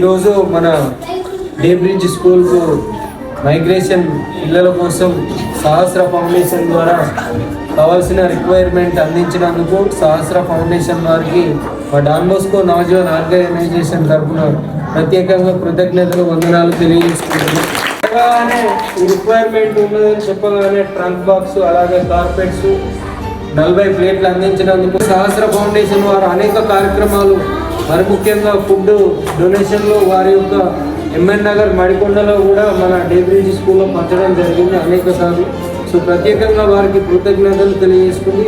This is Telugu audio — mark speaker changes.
Speaker 1: ఈరోజు మన డే బ్రిడ్జ్ స్కూల్కు మైగ్రేషన్ పిల్లల కోసం సహస్ర ఫౌండేషన్ ద్వారా కావాల్సిన రిక్వైర్మెంట్ అందించినందుకు సహస్ర ఫౌండేషన్ వారికి మా డాన్ బోస్కో నవజీవన్ ఆర్గనైజేషన్ తరఫున ప్రత్యేకంగా కృతజ్ఞతలు వందనాలు తెలియజేసుకుంటున్నాం. ఈ రిక్వైర్మెంట్ ఉన్నదని చెప్పగానే ట్రంక్ బాక్స్ అలాగే కార్పెట్స్ 40 ప్లేట్లు అందించినందుకు సహస్ర ఫౌండేషన్ వారు అనేక కార్యక్రమాలు మరి ముఖ్యంగా ఫుడ్ డొనేషన్లో వారి యొక్క ఎంఎన్ నగర్ మడికొండలో కూడా మన డే బ్రిడ్జ్ స్కూల్లో పంచడం జరిగింది అనేక సార్లు. సో ప్రత్యేకంగా వారికి కృతజ్ఞతలు తెలియజేసుకుంది.